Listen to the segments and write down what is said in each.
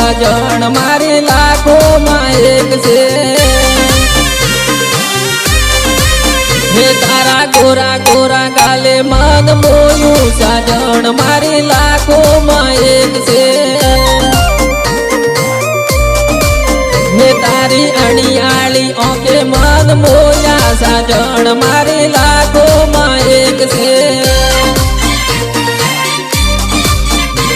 साजन मारी लाखों में एक से हे तारा गोरा गोरा गाले मन मोयू साजन मारी लाखों में एक से हे तारी अड़ियाली ओके मन मोया साजन मारी लाखों में एक से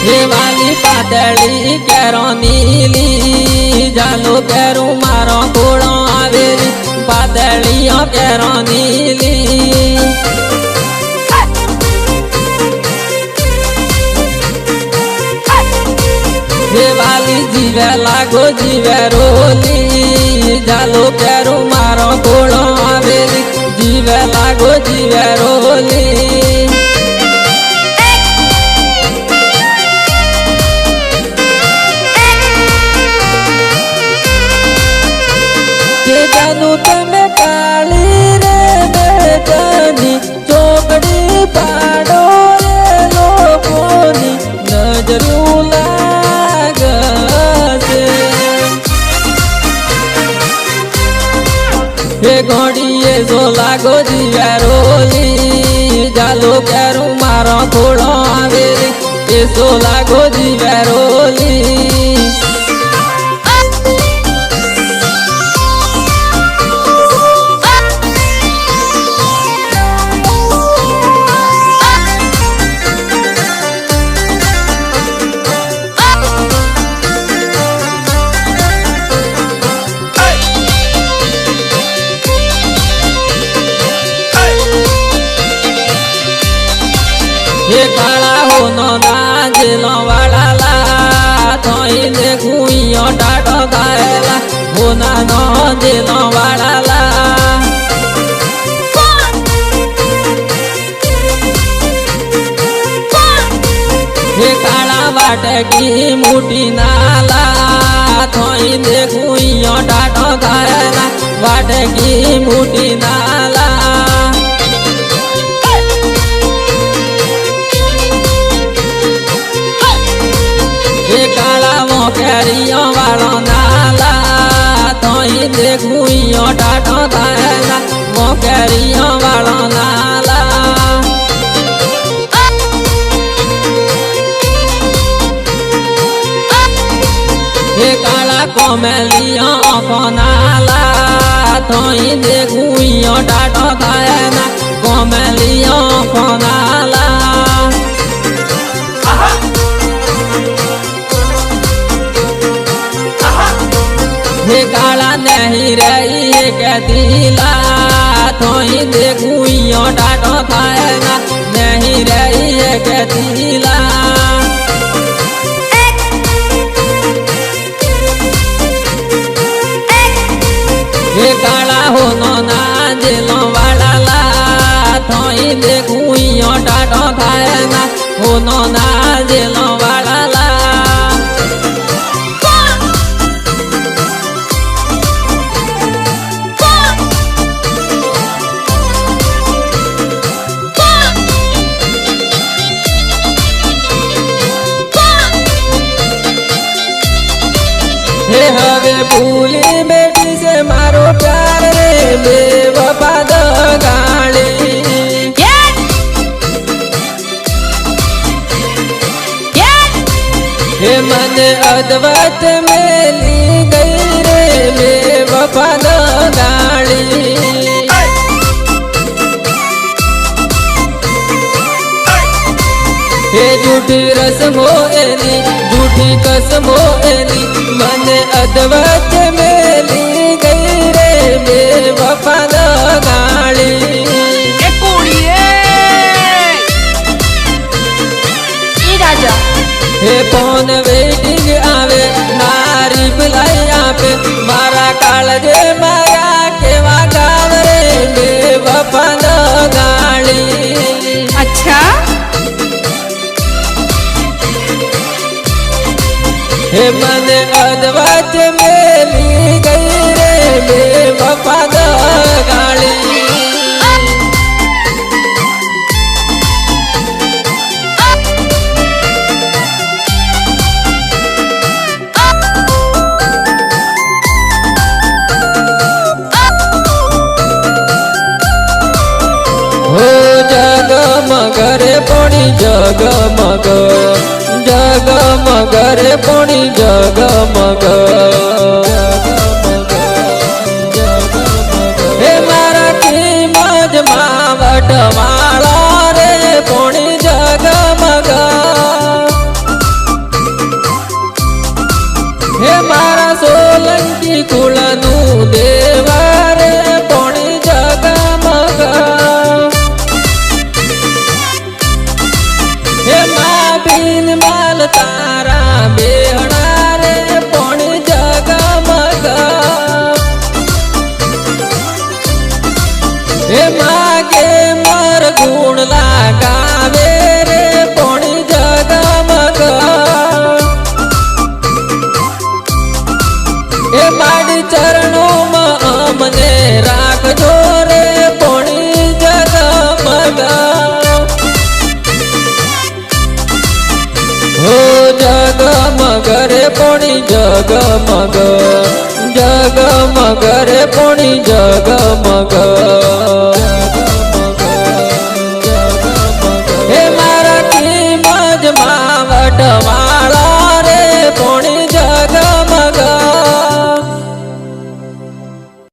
हे वाली पातली केरो नीली जालो केरू मारो कोड़ो आवेली पातलियों केरो नीली हे वाली जीवे लागो जीवे रोली जालो केरू मारो कोड़ो आवेली जीवे लागो जीवे रोली तमे काली रे बेटनी चोकड़ी पाड़ो रे लोगोनी नजरू लागसे हे घोड़िए जो लागो जीवे रोली जालो केरू मारो थोड़ो आवेली ए सो लागो जीवे रोली ये काला हो नो नाजलो वाला ला थोई ने गुइयो डाडो गायला हो ना नो जेलो वाला ला ये काला वाटे की मुठी नाला थोई ने गुइयो डाडो गायला वाटे की मुठी नाला कैरियो वालो नाला तोई देखुइयो टाटो थायला मो कैरियो वालो नाला ये काला कोमेलियो को नाला तोई देखुइयो टाटो थायला कोमेलियो को नाला हे काला नहीं रही कहतीला थोई देखुइयो डाटो खाएगा नहीं रही कहतीला हे काला हो नो ना जेलो वाला ला थोई देखुइयो डाटो खाएगा हो नो ना जेलो वाला ला हे हवे भूली बेटी से मारो प्यार रे बेवफा गाली हे मन अद्वैत में ली गई रे बेवफा गाली हे झूठी रस्म होएली झूठी कसम होएली मन अद्वैत में ली गई रे बेवफा गाली हे फोन वेटिंग आवे नारी बुलाई पे मारा कालजे मारा केवा गाव रे बेवफा गाली अच्छा हे मन अद्वैत में ली गई रे बेवफा गाली રે પોણી જગમગ જગમગ રે પોણી જગમગ હે મારા કિંમત માં વટવાળા રે પોણી જગમગ હે મારા સોલંકી કુળનું દેવા રે પોણી જગમગ હે મા બિન માલ તારા બેહણા રે પોણી જગમગ હે માગે મર ગુણ લાગાવે રે પોણી જગમગ હે માડી ચરણોમાં અમને રાખજો રે પોણી જગમગ હો જગમગ રે પોણી જગમગ જગમગ રે પોણી જગમગ